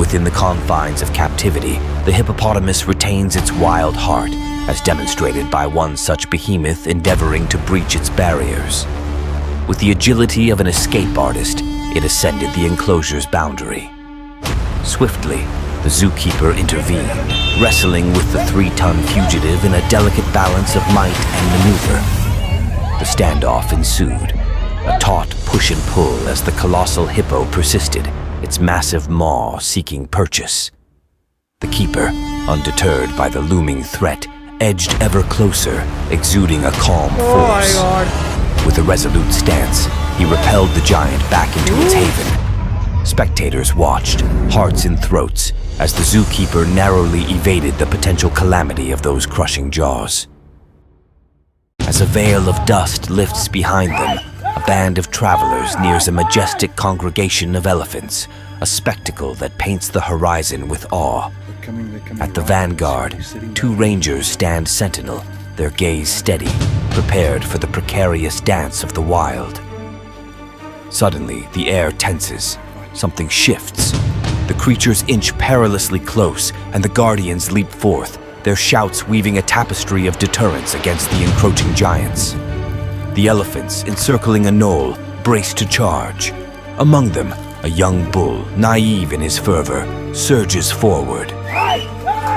within the confines of captivity, the hippopotamus retains its wild heart, as demonstrated by one such behemoth endeavoring to breach its barriers. With the agility of an escape artist, it ascended the enclosure's boundary. Swiftly, the zookeeper intervened, wrestling with the 3-ton fugitive in a delicate balance of might and maneuver. The standoff ensued, a taut push and pull as the colossal hippo persisted, its massive maw seeking purchase. The keeper, undeterred by the looming threat, edged ever closer, exuding a calm force. With a resolute stance, he repelled the giant back into its haven. Spectators watched, hearts in throats, as the zookeeper narrowly evaded the potential calamity of those crushing jaws. As a veil of dust lifts behind them, a band of travelers nears a majestic congregation of elephants, a spectacle that paints the horizon with awe. At the vanguard, 2 rangers stand sentinel, their gaze steady, prepared for the precarious dance of the wild. Suddenly, the air tenses. Something shifts. The creatures inch perilously close, and the guardians leap forth, their shouts weaving a tapestry of deterrence against the encroaching giants. The elephants, encircling a knoll, brace to charge. Among them, a young bull, naive in his fervor, surges forward.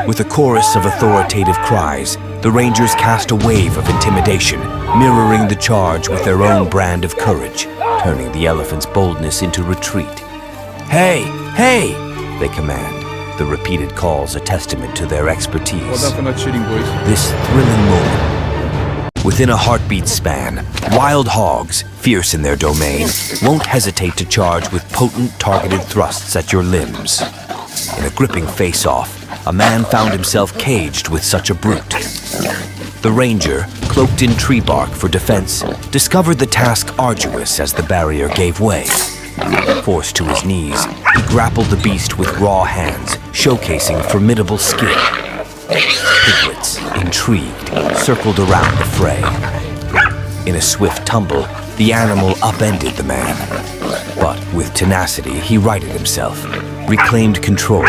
With a chorus of authoritative cries, the rangers cast a wave of intimidation, mirroring the charge with their own brand of courage, turning the elephant's boldness into retreat. "Hey! Hey!" they command, the repeated calls a testament to their expertise. Well done for not shooting, boys. This thrilling moment. Within a heartbeat span, wild hogs, fierce in their domain, won't hesitate to charge with potent targeted thrusts at your limbs. In a gripping face-off, a man found himself caged with such a brute. The ranger, cloaked in tree bark for defense, discovered the task arduous as the barrier gave way. Forced to his knees, he grappled the beast with raw hands, showcasing formidable skill. Piglets, intrigued, circled around the fray. In a swift tumble, the animal upended the man. But with tenacity, he righted himself, reclaimed control,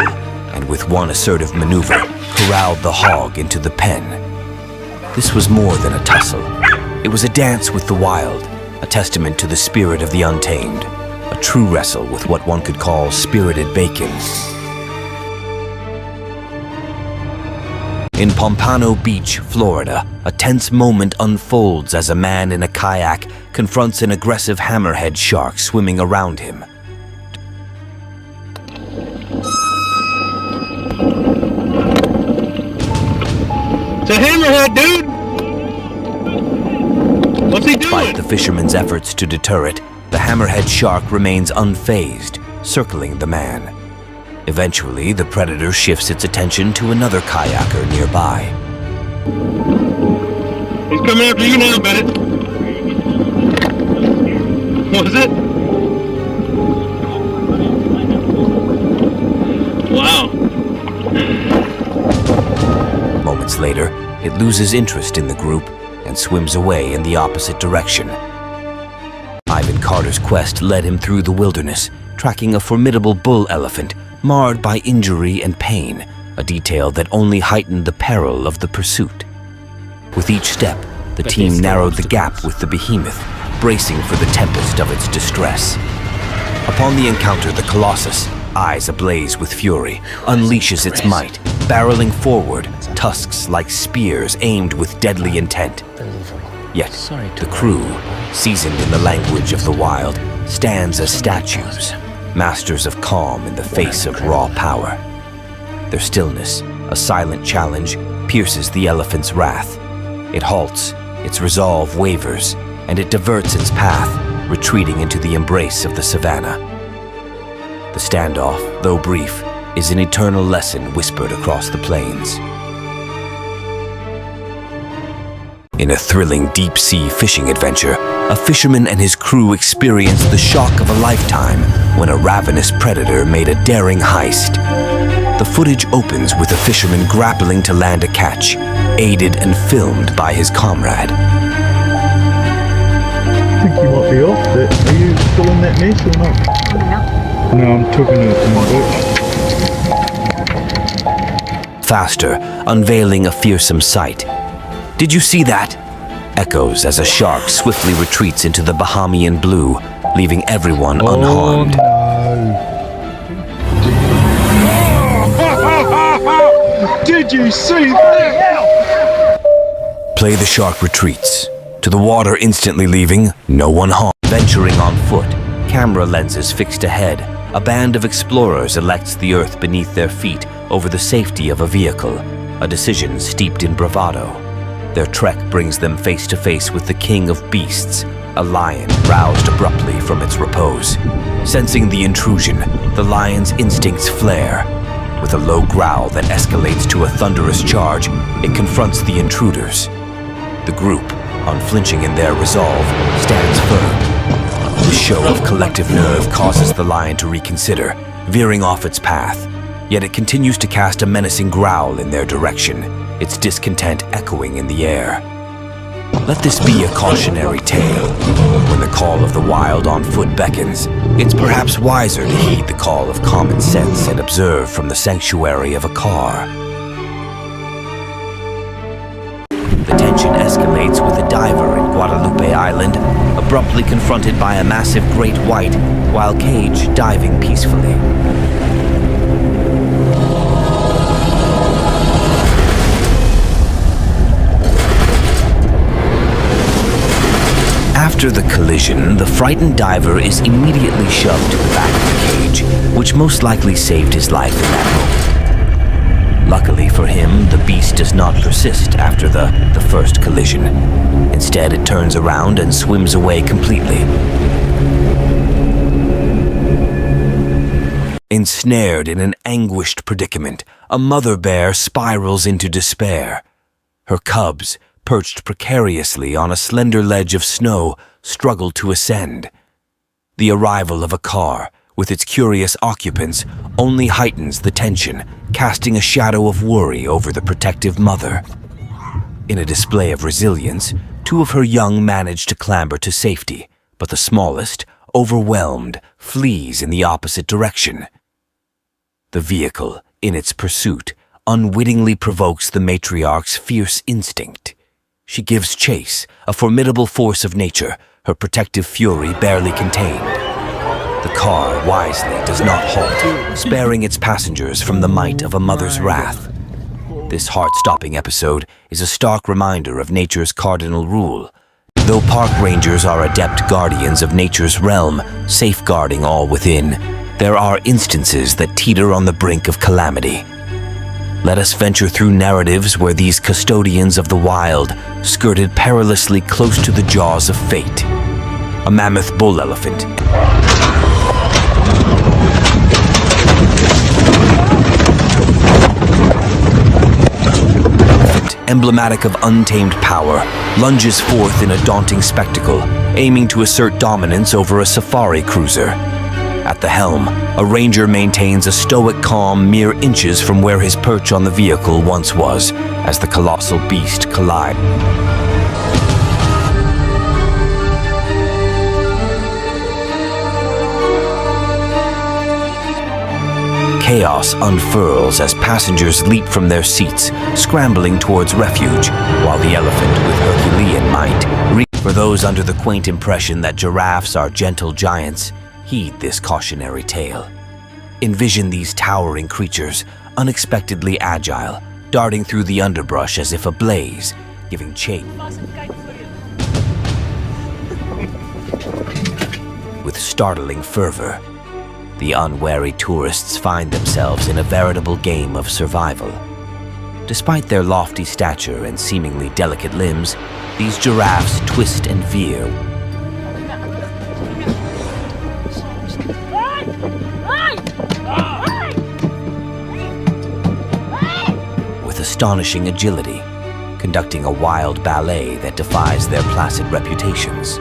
and with one assertive maneuver, corralled the hog into the pen. This was more than a tussle. It was a dance with the wild, a testament to the spirit of the untamed, a true wrestle with what one could call spirited bacon. In Pompano Beach, Florida, a tense moment unfolds as a man in a kayak confronts an aggressive hammerhead shark swimming around him. It's a hammerhead, dude! What's he doing? Despite the fisherman's efforts to deter it, the hammerhead shark remains unfazed, circling the man. Eventually, the predator shifts its attention to another kayaker nearby. He's coming after you now, Bennett. What is it? Wow. Moments later, it loses interest in the group and swims away in the opposite direction. Ivan Carter's quest led him through the wilderness, tracking a formidable bull elephant marred by injury and pain, a detail that only heightened the peril of the pursuit. With each step, the team narrowed the gap with the behemoth, bracing for the tempest of its distress. Upon the encounter, the Colossus, eyes ablaze with fury, unleashes its might, barreling forward, tusks like spears aimed with deadly intent. Yet, the crew, seasoned in the language of the wild, stands as statues, masters of calm in the face of raw power. Their stillness, a silent challenge, pierces the elephant's wrath. It halts, its resolve wavers, and it diverts its path, retreating into the embrace of the savannah. The standoff, though brief, is an eternal lesson whispered across the plains. In a thrilling deep-sea fishing adventure, a fisherman and his crew experienced the shock of a lifetime when a ravenous predator made a daring heist. The footage opens with a fisherman grappling to land a catch, aided and filmed by his comrade. I think you might be off it. Are you still on that mess or not? No. No, I'm talking to my watch. faster, unveiling a fearsome sight. "Did you see that?" echoes as a shark swiftly retreats into the Bahamian blue, leaving everyone unharmed. Did you see that? Play the shark retreats, to the water instantly leaving no one harmed. Venturing on foot, camera lenses fixed ahead, a band of explorers elects the earth beneath their feet over the safety of a vehicle, a decision steeped in bravado. Their trek brings them face to face with the king of beasts, a lion roused abruptly from its repose. Sensing the intrusion, the lion's instincts flare. With a low growl that escalates to a thunderous charge, it confronts the intruders. The group, unflinching in their resolve, stands firm. The show of collective nerve causes the lion to reconsider, veering off its path. Yet it continues to cast a menacing growl in their direction, its discontent echoing in the air. Let this be a cautionary tale. When the call of the wild on foot beckons, it's perhaps wiser to heed the call of common sense and observe from the sanctuary of a car. The tension escalates with a diver in Guadalupe Island, abruptly confronted by a massive great white while Cage diving peacefully. After the collision, the frightened diver is immediately shoved to the back of the cage, which most likely saved his life in that moment. Luckily for him, the beast does not persist after the first collision. Instead, it turns around and swims away completely. Ensnared in an anguished predicament, a mother bear spirals into despair. Her cubs, perched precariously on a slender ledge of snow, struggle to ascend. The arrival of a car, with its curious occupants, only heightens the tension, casting a shadow of worry over the protective mother. In a display of resilience, two of her young manage to clamber to safety, but the smallest, overwhelmed, flees in the opposite direction. The vehicle, in its pursuit, unwittingly provokes the matriarch's fierce instinct. She gives chase, a formidable force of nature, her protective fury barely contained. The car, wisely, does not halt, sparing its passengers from the might of a mother's wrath. This heart-stopping episode is a stark reminder of nature's cardinal rule. Though park rangers are adept guardians of nature's realm, safeguarding all within, there are instances that teeter on the brink of calamity. Let us venture through narratives where these custodians of the wild skirted perilously close to the jaws of fate. A mammoth bull elephant, emblematic of untamed power, lunges forth in a daunting spectacle, aiming to assert dominance over a safari cruiser. At the helm, a ranger maintains a stoic calm mere inches from where his perch on the vehicle once was, as the colossal beast collides. Chaos unfurls as passengers leap from their seats, scrambling towards refuge, while the elephant with Herculean might. For those under the quaint impression that giraffes are gentle giants, heed this cautionary tale. Envision these towering creatures, unexpectedly agile, darting through the underbrush as if ablaze, giving chase. With startling fervor, the unwary tourists find themselves in a veritable game of survival. Despite their lofty stature and seemingly delicate limbs, these giraffes twist and veer, with astonishing agility, conducting a wild ballet that defies their placid reputations.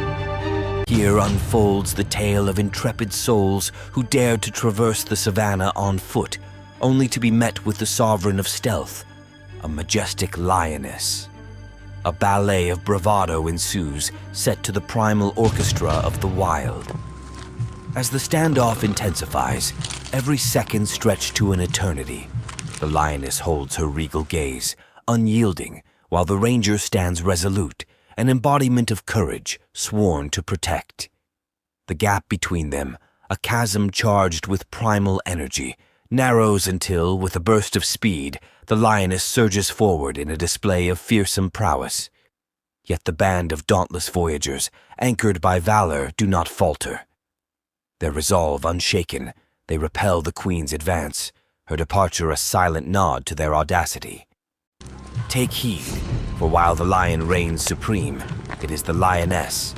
Here unfolds the tale of intrepid souls who dared to traverse the savannah on foot, only to be met with the sovereign of stealth, a majestic lioness. A ballet of bravado ensues, set to the primal orchestra of the wild. As the standoff intensifies, every second stretched to an eternity. The lioness holds her regal gaze, unyielding, while the ranger stands resolute, an embodiment of courage, sworn to protect. The gap between them, a chasm charged with primal energy, narrows until, with a burst of speed, the lioness surges forward in a display of fearsome prowess. Yet the band of dauntless voyagers, anchored by valor, do not falter. Their resolve unshaken, they repel the queen's advance, her departure a silent nod to their audacity. Take heed, for while the lion reigns supreme, it is the lioness,